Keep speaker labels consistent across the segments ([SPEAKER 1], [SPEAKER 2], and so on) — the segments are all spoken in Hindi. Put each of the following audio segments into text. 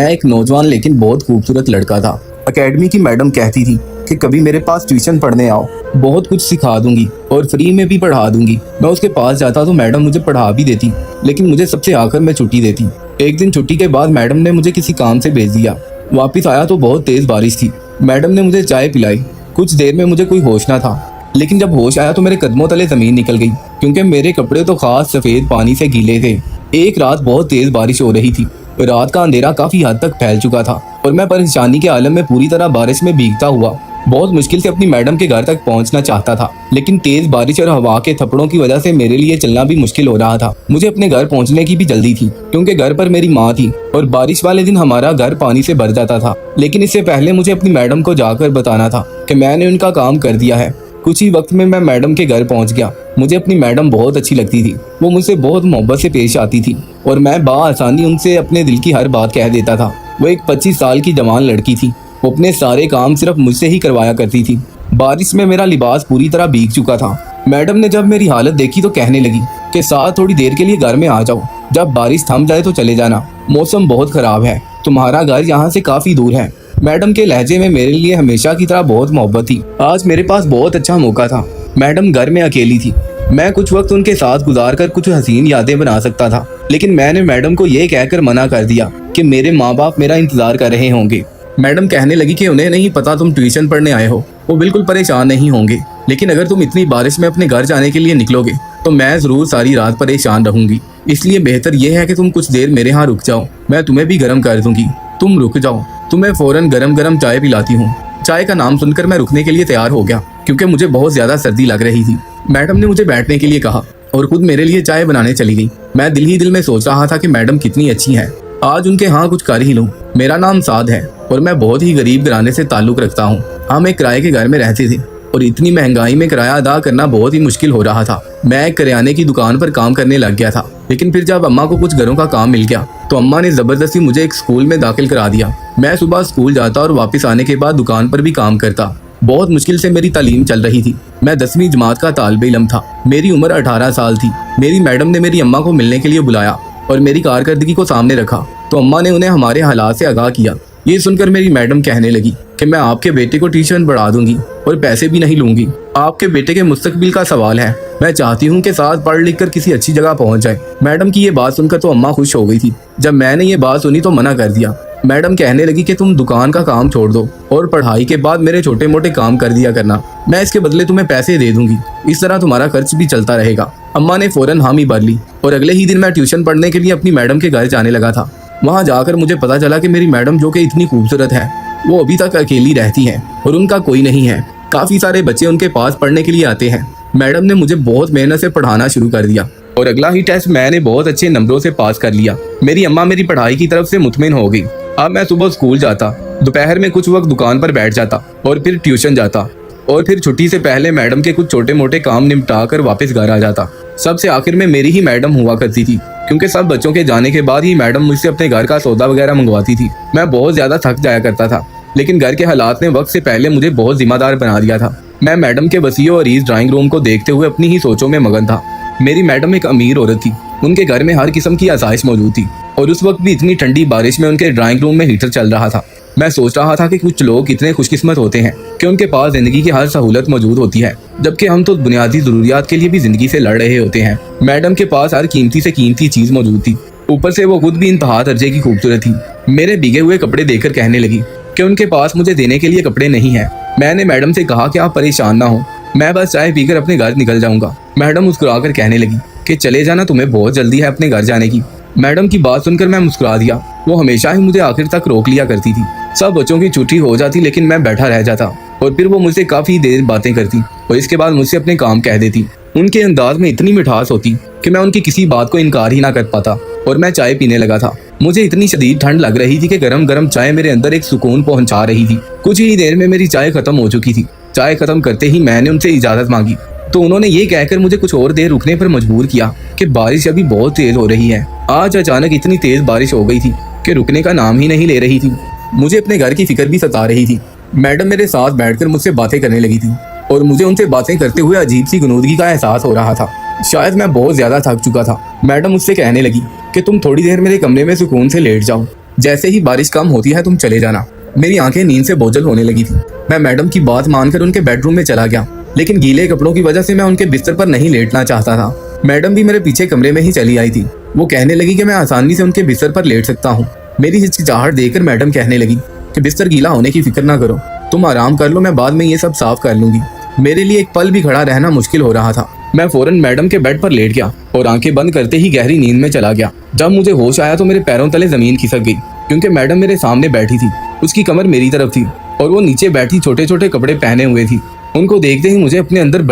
[SPEAKER 1] मैं एक नौजवान लेकिन बहुत खूबसूरत लड़का था। एकेडमी की मैडम कहती थी कि कभी मेरे पास ट्यूशन पढ़ने आओ, बहुत कुछ सिखा दूंगी और फ्री में भी पढ़ा दूंगी। मैं उसके पास जाता तो मैडम मुझे पढ़ा भी देती, लेकिन मुझे सबसे आखिर में छुट्टी देती। एक दिन छुट्टी के बाद मैडम ने मुझे किसी काम से भेज दिया। वापिस आया तो बहुत तेज बारिश थी। मैडम ने मुझे चाय पिलाई। कुछ देर में मुझे कोई होश ना था, लेकिन जब होश आया तो मेरे कदमों तले जमीन निकल गई, क्योंकि मेरे कपड़े तो खास सफेद पानी से गीले थे। एक रात बहुत तेज बारिश हो रही थी। रात का अंधेरा काफी हद तक फैल चुका था और मैं परेशानी के आलम में पूरी तरह बारिश में भीगता हुआ बहुत मुश्किल से अपनी मैडम के घर तक पहुंचना चाहता था। लेकिन तेज बारिश और हवा के थप्पड़ों की वजह से मेरे लिए चलना भी मुश्किल हो रहा था। मुझे अपने घर पहुंचने की भी जल्दी थी, क्योंकि घर पर मेरी माँ थी और बारिश वाले दिन हमारा घर पानी से भर जाता था। लेकिन इससे पहले मुझे अपनी मैडम को जाकर बताना था कि मैंने उनका काम कर दिया है। कुछ ही वक्त में मैं मैडम के घर पहुंच गया। मुझे अपनी मैडम बहुत अच्छी लगती थी। वो मुझसे बहुत मोहब्बत से पेश आती थी और मैं बाआसानी उनसे अपने दिल की हर बात कह देता था। वो एक 25 साल की जवान लड़की थी। वो अपने सारे काम सिर्फ मुझसे ही करवाया करती थी। बारिश में मेरा लिबास पूरी तरह भीग चुका था। मैडम ने जब मेरी हालत देखी तो कहने लगी कि साथ थोड़ी देर के लिए घर में आ जाओ, जब बारिश थम जाए तो चले जाना, मौसम बहुत खराब है, तुम्हारा घर यहाँ से काफी दूर है। मैडम के लहजे में मेरे लिए हमेशा की तरह बहुत मोहब्बत थी। आज मेरे पास बहुत अच्छा मौका था। मैडम घर में अकेली थी। मैं कुछ वक्त उनके साथ गुजार कर कुछ हसीन यादें बना सकता था, लेकिन मैंने मैडम को ये कहकर मना कर दिया कि मेरे माँ बाप मेरा इंतजार कर रहे होंगे। मैडम कहने लगी कि उन्हें नहीं पता तुम ट्यूशन पढ़ने आए हो, वो बिल्कुल परेशान नहीं होंगे, लेकिन अगर तुम इतनी बारिश में अपने घर जाने के लिए निकलोगे तो मैं जरूर सारी रात परेशान रहूंगी। इसलिए बेहतर यह है कि तुम कुछ देर मेरे यहाँ रुक जाओ, मैं तुम्हें भी गर्म कर दूंगी। तुम रुक जाओ, तुम्हें फौरन गरम गरम चाय पिलाती हूँ। चाय का नाम सुनकर मैं रुकने के लिए तैयार हो गया, क्योंकि मुझे बहुत ज्यादा सर्दी लग रही थी। मैडम ने मुझे बैठने के लिए कहा और खुद मेरे लिए चाय बनाने चली गई। मैं दिल ही दिल में सोच रहा था कि मैडम कितनी अच्छी है, आज उनके यहाँ कुछ कर ही लूँ। मेरा नाम साद है और मैं बहुत ही गरीब घराने से ताल्लुक रखता हूँ। हम एक किराए के घर में रहते थे और इतनी महंगाई में किराया अदा करना बहुत ही मुश्किल हो रहा था। मैं एक करियाने की दुकान पर काम करने लग गया था, लेकिन फिर जब अम्मा को कुछ घरों का काम मिल गया तो अम्मा ने जबरदस्ती मुझे एक स्कूल में दाखिल करा दिया। मैं सुबह स्कूल जाता और वापस आने के बाद दुकान पर भी काम करता। बहुत मुश्किल से मेरी तालीम चल रही थी। मैं 10वीं जमात का तालिबे इल्म था। मेरी उम्र 18 साल थी। मेरी मैडम ने मेरी अम्मा को मिलने के लिए बुलाया और मेरी कारकर्दगी को सामने रखा तो अम्मा ने उन्हें हमारे हालात से आगाह किया। ये सुनकर मेरी मैडम कहने लगी कि मैं आपके बेटे को ट्यूशन बढ़ा दूंगी और पैसे भी नहीं लूंगी। आपके बेटे के मुस्तकबिल का सवाल है। मैं चाहती हूँ कि साथ पढ़ लिख कर किसी अच्छी जगह पहुँच जाए। मैडम की ये बात सुनकर तो अम्मा खुश हो गई थी। जब मैंने ये बात सुनी तो मना कर दिया। मैडम कहने लगी कि तुम दुकान का काम छोड़ दो और पढ़ाई के बाद मेरे छोटे मोटे काम कर दिया करना, मैं इसके बदले तुम्हें पैसे दे दूंगी, इस तरह तुम्हारा खर्च भी चलता रहेगा। अम्मा ने फौरन हामी भर ली और अगले ही दिन मैं ट्यूशन पढ़ने के लिए अपनी मैडम के घर जाने लगा था। वहाँ जाकर मुझे पता चला कि मेरी मैडम, जो कि इतनी खूबसूरत है, वो अभी तक अकेली रहती है और उनका कोई नहीं है। काफी सारे बच्चे उनके पास पढ़ने के लिए आते हैं। मैडम ने मुझे बहुत मेहनत से पढ़ाना शुरू कर दिया और अगला ही टेस्ट मैंने बहुत अच्छे नंबरों से पास कर लिया। मेरी अम्मा मेरी पढ़ाई की तरफ से मुतमिन हो गई। अब मैं सुबह स्कूल जाता, दोपहर में कुछ वक्त दुकान पर बैठ जाता और फिर ट्यूशन जाता और फिर छुट्टी से पहले मैडम के कुछ छोटे मोटे काम निपटा कर वापस घर आ जाता। सबसे आखिर में मेरी ही मैडम हुआ करती थी, क्योंकि सब बच्चों के जाने के बाद ही मैडम मुझसे अपने घर का सौदा वगैरह मंगवाती थी। मैं बहुत ज्यादा थक जाया करता था, लेकिन घर के हालात ने वक्त से पहले मुझे बहुत जिम्मेदार बना दिया था। मैं मैडम के वसीओ और इस ड्राइंग रूम को देखते हुए अपनी ही सोचों में मगन था। मेरी मैडम एक अमीर औरत थी। उनके घर में हर किस्म की आसाइश मौजूद थी और उस वक्त भी इतनी ठंडी बारिश में उनके ड्राइंग रूम में हीटर चल रहा था। मैं सोच रहा था कि कुछ लोग कितने खुशकिस्मत होते हैं कि उनके पास जिंदगी की हर सहूलत मौजूद होती है, जबकि हम तो बुनियादी जरूरियात के लिए भी जिंदगी से लड़ रहे होते हैं। मैडम के पास हर कीमती से कीमती चीज मौजूद थी। ऊपर से वो खुद भी इंतहा दर्जे की खूबसूरत थी। मेरे भीगे हुए कपड़े देखकर कहने लगी कि उनके पास मुझे देने के लिए कपड़े नहीं है। मैंने मैडम से कहा कि आप परेशान ना हो, मैं बस चाय पीकर अपने घर निकल जाऊंगा। मैडम मुस्कुराकर कहने लगी कि चले जाना, तुम्हें बहुत जल्दी है अपने घर जाने की। मैडम की बात सुनकर मैं मुस्कुरा दिया। वो हमेशा ही मुझे आखिर तक रोक लिया करती थी। सब बच्चों की छुट्टी हो जाती, लेकिन मैं बैठा रह जाता और फिर वो मुझसे काफी देर बातें करती और इसके बाद मुझसे अपने काम कह देती। उनके अंदाज में इतनी मिठास होती कि मैं उनकी किसी बात को इनकार ही ना कर पाता और मैं चाय पीने लगा था। मुझे इतनी शदीद ठंड लग रही थी कि गरम गरम चाय मेरे अंदर एक सुकून पहुंचा रही थी। कुछ ही देर में मेरी चाय खत्म हो चुकी थी। चाय खत्म करते ही मैंने उनसे इजाजत मांगी तो उन्होंने ये कहकर मुझे कुछ और देर रुकने पर मजबूर किया कि बारिश अभी बहुत तेज हो रही है। आज अचानक इतनी तेज बारिश हो गई थी कि रुकने का नाम ही नहीं ले रही थी। मुझे अपने घर की फिक्र भी सता रही थी। मैडम मेरे साथ बैठकर मुझसे बातें करने लगी थी और मुझे उनसे बातें करते हुए अजीब सी गुनूदगी का एहसास हो रहा था। शायद मैं बहुत ज्यादा थक चुका था। मैडम मुझसे कहने लगी कि तुम थोड़ी देर मेरे कमरे में सुकून से लेट जाओ, जैसे ही बारिश कम होती है तुम चले जाना। मेरी आंखें नींद से बोझल होने लगी थी। मैं मैडम की बात मानकर उनके बेडरूम में चला गया, लेकिन गीले कपड़ों की वजह से मैं उनके बिस्तर पर नहीं लेटना चाहता था। मैडम भी मेरे पीछे कमरे में ही चली आई थी। वो कहने लगी कि मैं आसानी से उनके बिस्तर पर लेट सकता हूँ। मेरी हिचकिचाहट देखकर मैडम कहने लगी कि बिस्तर गीला होने की फिक्र ना करो, तुम आराम कर लो, मैं बाद में ये सब साफ कर लूंगी। मेरे लिए एक पल भी खड़ा रहना मुश्किल हो रहा था। मैं फौरन मैडम के बेड पर लेट गया और आंखें बंद करते ही गहरी नींद में चला गया। जब मुझे होश आया तो मेरे पैरों तले जमीन खिसक गई, क्योंकि मैडम मेरे सामने बैठी थी। उसकी कमर मेरी तरफ थी और वो नीचे बैठी छोटे छोटे कपड़े पहने हुए थी। उनको देखते ही मुझे अपने अंदर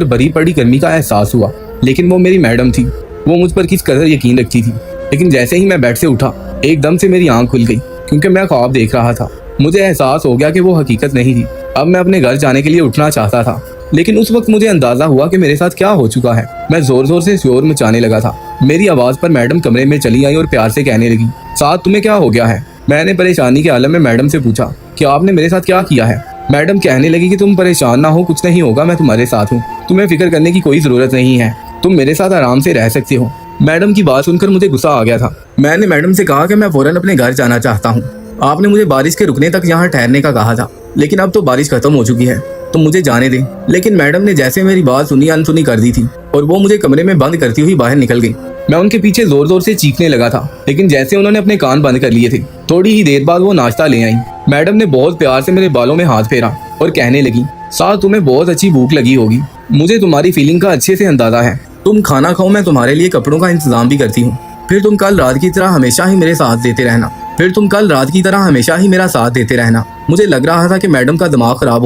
[SPEAKER 1] बड़ी पड़ी गर्मी का एहसास हुआ। लेकिन वो मेरी मैडम थी, वो मुझ पर किस कदर यकीन रखती थी। लेकिन जैसे ही मैं बेड से उठा, एकदम से मेरी आंख खुल गई, क्योंकि मैं ख्वाब देख रहा था। मुझे एहसास हो गया कि वो हकीकत नहीं थी। अब मैं अपने घर जाने के लिए उठना चाहता था, लेकिन उस वक्त मुझे अंदाजा हुआ कि मेरे साथ क्या हो चुका है। मैं जोर जोर से शोर मचाने लगा था। मेरी आवाज पर मैडम कमरे में चली आई और प्यार से कहने लगी, साथ तुम्हें क्या हो गया है? मैंने परेशानी के आलम में मैडम से पूछा कि आपने मेरे साथ क्या किया है? मैडम कहने लगी कि तुम परेशान ना हो, कुछ नहीं होगा, मैं तुम्हारे साथ हूँ, तुम्हें फिक्र करने की कोई जरूरत नहीं है, तुम मेरे साथ आराम से रह सकते हो। मैडम की बात सुनकर मुझे गुस्सा आ गया था। मैंने मैडम से कहा कि मैं फौरन अपने घर जाना चाहता हूँ। आपने मुझे बारिश के रुकने तक यहाँ ठहरने का कहा था, लेकिन अब तो बारिश खत्म हो चुकी है, तो मुझे जाने दें। लेकिन मैडम ने जैसे मेरी बात सुनी अनसुनी कर दी थी और वो मुझे कमरे में बंद करती हुई बाहर निकल गई। मैं उनके पीछे जोर जोर से चीखने लगा था, लेकिन जैसे उन्होंने अपने कान बंद कर लिए थे, थोड़ी ही देर बाद वो नाश्ता ले आई। मैडम ने बहुत प्यार से मेरे बालों में हाथ फेरा और कहने लगी, साथ तुम्हें बहुत अच्छी भूख लगी होगी, मुझे तुम्हारी फीलिंग का अच्छे से अंदाजा है। तुम खाना खाओ, मैं तुम्हारे लिए कपड़ों का इंतजाम भी करती हूँ। फिर तुम कल रात की तरह हमेशा ही मेरा साथ देते रहना। मुझे लग रहा था कि मैडम का दिमाग खराब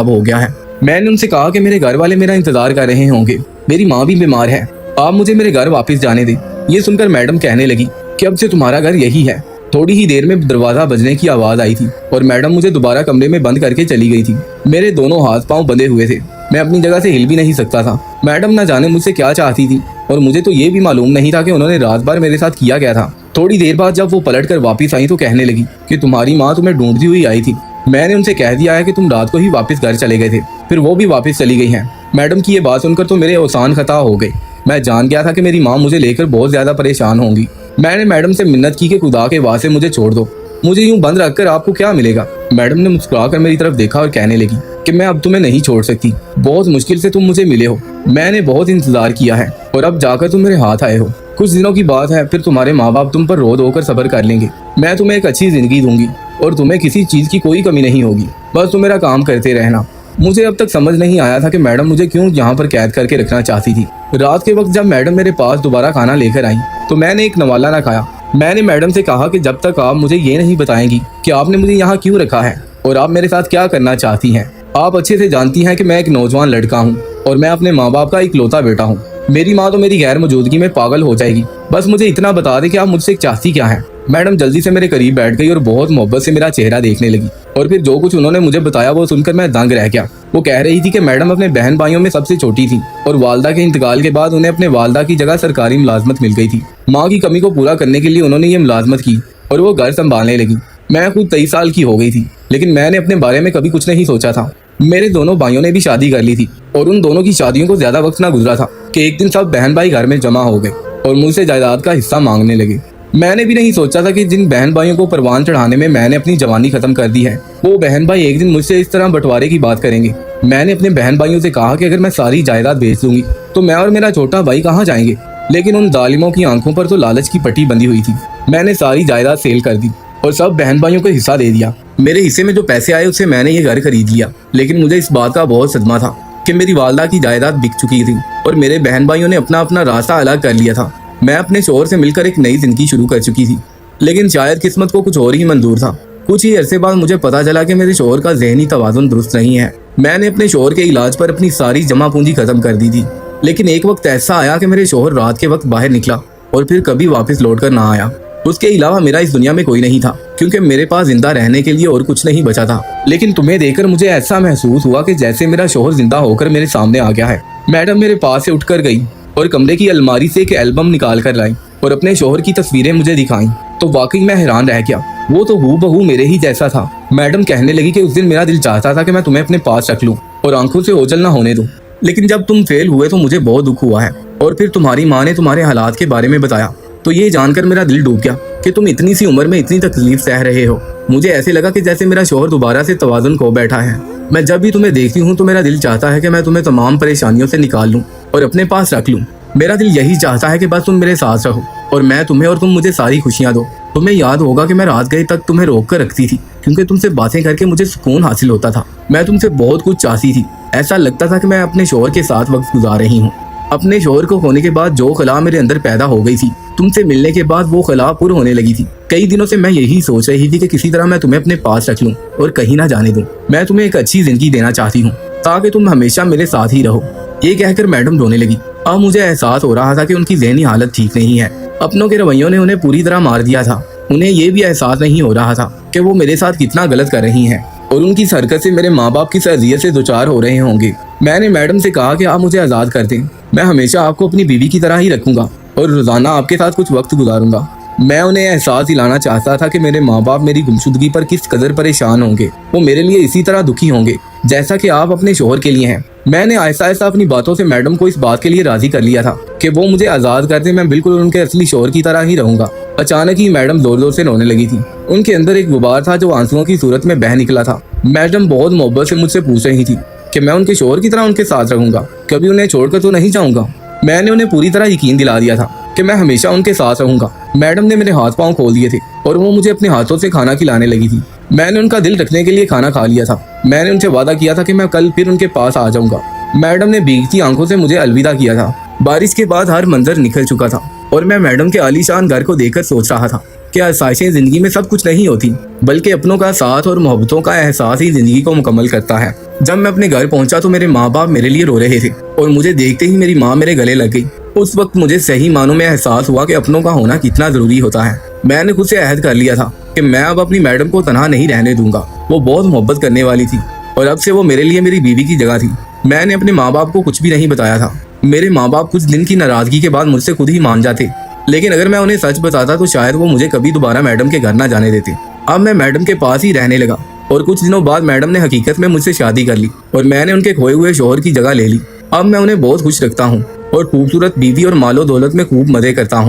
[SPEAKER 1] हो गया है। मैंने उनसे कहा कि मेरे घर वाले मेरा इंतजार कर रहे होंगे, मेरी माँ भी बीमार है, आप मुझे मेरे घर वापस जाने दें। ये सुनकर मैडम कहने लगी कि अब से तुम्हारा घर यही है। थोड़ी ही देर में दरवाजा बजने की आवाज आई थी और मैडम मुझे दोबारा कमरे में बंद करके चली गई थी। मेरे दोनों हाथ पांव बंधे हुए थे, मैं अपनी जगह से हिल भी नहीं सकता था। मैडम न जाने मुझसे क्या चाहती थी और मुझे तो ये भी मालूम नहीं था कि उन्होंने रात भर मेरे साथ किया क्या था। थोड़ी देर बाद जब वो पलट कर वापिस आई तो कहने लगी कि तुम्हारी माँ तुम्हें ढूंढती हुई आई थी। मैंने उनसे कह दिया है कि तुम रात को ही वापस घर चले गए थे, फिर वो भी वापस चली गई हैं। मैडम की ये बात सुनकर तो मेरे औसान खता हो गए। मैं जान गया था कि मेरी माँ मुझे लेकर बहुत ज्यादा परेशान होंगी। मैंने मैडम से मिन्नत की कि खुदा के वास्ते मुझे छोड़ दो, मुझे यूं बंद रखकर आपको क्या मिलेगा। मैडम ने मुस्कुराकर मेरी तरफ देखा और कहने लगी कि मैं अब तुम्हें नहीं छोड़ सकती, बहुत मुश्किल से तुम मुझे मिले हो, मैंने बहुत इंतजार किया है और अब जाकर तुम मेरे हाथ आए हो। कुछ दिनों की बात है, फिर तुम्हारे माँ बाप तुम पर रो धो कर सब्र कर लेंगे। मैं तुम्हें एक अच्छी जिंदगी दूंगी और तुम्हें किसी चीज की कोई कमी नहीं होगी, बस तुम मेरा काम करते रहना। मुझे अब तक समझ नहीं आया था कि मैडम मुझे क्यों यहाँ पर कैद करके रखना चाहती थी। रात के वक्त जब मैडम मेरे पास दोबारा खाना लेकर आई तो मैंने एक नवाला ना खाया। मैंने मैडम से कहा कि जब तक आप मुझे ये नहीं बताएंगी कि आपने मुझे यहाँ क्यों रखा है और आप मेरे साथ क्या करना चाहती हैं। आप अच्छे से जानती हैं कि मैं एक नौजवान लड़का हूँ और मैं अपने माँ बाप का इकलौता बेटा हूँ। मेरी माँ तो मेरी गैर मौजूदगी में पागल हो जाएगी। बस मुझे इतना बता दे कि आप मुझसे चाहती क्या है। मैडम जल्दी से मेरे करीब बैठ गई और बहुत मोहब्बत से मेरा चेहरा देखने लगी और फिर जो कुछ उन्होंने मुझे बताया वो सुनकर मैं दंग रह गया। वो कह रही थी कि मैडम अपने बहन भाइयों में सबसे छोटी थी और वालदा के इंतकाल के बाद उन्हें अपने वालदा की जगह सरकारी मुलाजमत मिल गई थी। माँ की कमी को पूरा करने के लिए उन्होंने ये मुलाजमत की और वो घर संभालने लगी। मैं खुद 23 साल की हो गई थी, लेकिन मैंने अपने बारे में कभी कुछ नहीं सोचा था। मेरे दोनों भाइयों ने भी शादी कर ली थी और उन दोनों की शादियों को ज्यादा वक्त ना गुजरा था कि एक दिन सब बहन भाई घर में जमा हो गए और मुझसे जायदाद का हिस्सा मांगने लगे। मैंने भी नहीं सोचा था कि जिन बहन भाइयों को परवान चढ़ाने में मैंने अपनी जवानी खत्म कर दी है, वो बहन भाई एक दिन मुझसे इस तरह बंटवारे की बात करेंगे। मैंने अपने बहन भाइयों से कहा कि अगर मैं सारी जायदाद बेच दूंगी तो मैं और मेरा छोटा भाई कहाँ जाएंगे, लेकिन उन जालिमों की आंखों पर तो लालच की पट्टी बंधी हुई थी। मैंने सारी जायदाद सेल कर दी और सब बहन भाइयों को हिस्सा दे दिया। मेरे हिस्से में जो पैसे आए उससे मैंने ये घर खरीद लिया, लेकिन मुझे इस बात का बहुत सदमा था कि मेरी वालदा की जायदाद बिक चुकी थी और मेरे बहन भाइयों ने अपना अपना रास्ता अलग कर लिया था। मैं अपने शोहर से मिलकर एक नई जिंदगी शुरू कर चुकी थी, लेकिन शायद किस्मत को कुछ और ही मंजूर था। कुछ ही अरसे बाद मुझे पता चला कि मेरे शोहर का ज़हनी तवाज़ुन दुरुस्त नहीं है। मैंने अपने शोहर के इलाज पर अपनी सारी जमा पूंजी खत्म कर दी थी, लेकिन एक वक्त ऐसा आया कि मेरे शोहर रात के वक्त बाहर निकला और फिर कभी वापस लौट कर ना आया। उसके अलावा मेरा इस दुनिया में कोई नहीं था, क्योंकि मेरे पास जिंदा रहने के लिए और कुछ नहीं बचा था। लेकिन तुम्हें देखकर मुझे ऐसा महसूस हुआ कि जैसे मेरा शोहर जिंदा होकर मेरे सामने आ गया है। मैडम मेरे पास से उठकर गई और कमरे की अलमारी से एक एल्बम निकाल कर लाई और अपने शोहर की तस्वीरें मुझे दिखाई तो वाकई मैं हैरान रह गया। वो तो हूबहू मेरे ही जैसा था। मैडम कहने लगी कि उस दिन मेरा दिल चाहता था कि मैं तुम्हें अपने पास रख लूं और आंखों से ओझल ना होने दूं, लेकिन जब तुम फेल हुए तो मुझे बहुत दुख हुआ है। और फिर तुम्हारी माँ ने तुम्हारे हालात के बारे में बताया तो ये जानकर मेरा दिल डूब गया कि तुम इतनी सी उम्र में इतनी तकलीफ सह रहे हो। मुझे ऐसे लगा कि जैसे मेरा शौहर दोबारा से तवाज़ुन खो बैठा है। मैं जब भी तुम्हें देखती हूँ तो मेरा दिल चाहता है कि मैं तुम्हें तमाम परेशानियों से निकाल लूँ और अपने पास रख लूँ। मेरा दिल यही चाहता है कि बस तुम मेरे साथ रहो और मैं तुम्हें और तुम मुझे सारी खुशियाँ दो। तुम्हें याद होगा कि मैं रात गए तक तुम्हें रोक कर रखती थी क्योंकि तुमसे बातें करके मुझे सुकून हासिल होता था। मैं तुमसे बहुत कुछ चाहती थी। ऐसा लगता था कि मैं अपने शौहर के साथ वक्त गुजार रही हूँ। अपने शौहर को खोने के बाद जो खला मेरे अंदर पैदा हो गई थी, तुमसे मिलने के बाद वो खला पुर होने लगी थी। कई दिनों से मैं यही सोच रही थी कि किसी तरह मैं तुम्हें अपने पास रख लूं और कहीं ना जाने दूं। मैं तुम्हें एक अच्छी जिंदगी देना चाहती हूँ ताकि तुम हमेशा मेरे साथ ही रहो। ये कहकर मैडम रोने लगी। अब मुझे एहसास हो रहा था कि उनकी ज़हनी हालत ठीक नहीं है। अपनों के रवैयों ने उन्हें पूरी तरह मार दिया था। उन्हें ये भी एहसास नहीं हो रहा था कि वो मेरे साथ कितना गलत कर रही हैं और उनकी हरकत से मेरे माँ बाप की अज़ियत से दुचार हो रहे होंगे। मैंने मैडम से कहा कि आप मुझे आज़ाद कर दें। मैं हमेशा आपको अपनी बीवी की तरह ही रखूंगा और रोज़ाना आपके साथ कुछ वक्त गुजारूंगा। मैं उन्हें एहसास दिलाना चाहता था कि मेरे माँ बाप मेरी गुमशुदगी पर किस कदर परेशान होंगे। वो मेरे लिए इसी तरह दुखी होंगे जैसा कि आप अपने शौहर के लिए हैं। मैंने आहिस्ता आहिस्ता अपनी बातों से मैडम को इस बात के लिए राजी कर लिया था कि वो मुझे आज़ाद कर दे। मैं बिल्कुल उनके असली शौहर की तरह ही रहूंगा। अचानक ही मैडम जोर जोर से रोने लगी थी। उनके अंदर एक गुबार था जो आंसुओं की सूरत में बह निकला था। मैडम बहुत मोहब्बत से मुझसे पूछ रही थी कि मैं उनके शौहर की तरह उनके साथ रहूंगा, कभी उन्हें छोड़कर तो नहीं जाऊंगा। मैंने उन्हें पूरी तरह यकीन दिला दिया था कि मैं हमेशा उनके साथ रहूंगा। मैडम ने मेरे हाथ पांव खोल दिए थे और वो मुझे अपने हाथों से खाना खिलाने लगी थी। मैंने उनका दिल रखने के लिए खाना खा लिया था। मैंने उनसे वादा किया था कि मैं कल फिर उनके पास आ जाऊंगा। मैडम ने भीगती आंखों से मुझे अलविदा किया था। बारिश के बाद हर मंजर निखर चुका था और मैं मैडम के आलीशान घर को देखकर सोच रहा था कि आसाइशें जिंदगी में सब कुछ नहीं होती, बल्कि अपनों का साथ और मोहब्बतों का एहसास ही जिंदगी को मुकम्मल करता है। जब मैं अपने घर पहुंचा तो मेरे माँ बाप मेरे लिए रो रहे थे और मुझे देखते ही मेरी माँ मेरे गले लग गई। उस वक्त मुझे सही मानों में एहसास हुआ कि अपनों का होना कितना जरूरी होता है। मैंने खुद से अहद कर लिया था कि मैं अब अपनी मैडम को तनहा नहीं रहने दूंगा। वो बहुत मोहब्बत करने वाली थी और अब से वो मेरे लिए मेरी बीवी की जगह थी। मैंने अपने माँ बाप को कुछ भी नहीं बताया था। मेरे माँ बाप कुछ दिन की नाराजगी के बाद मुझसे खुद ही मान जाते, लेकिन अगर मैं उन्हें सच बताता तो शायद वो मुझे कभी दोबारा मैडम के घर ना जाने देते। अब मैं मैडम के पास ही रहने लगा और कुछ दिनों बाद मैडम ने हकीकत में मुझसे शादी कर ली और मैंने उनके खोए हुए शौहर की जगह ले ली। अब मैं उन्हें बहुत खुश रखता हूँ और खूबसूरत बीवी और मालो दौलत में खूब मजे करता हूँ।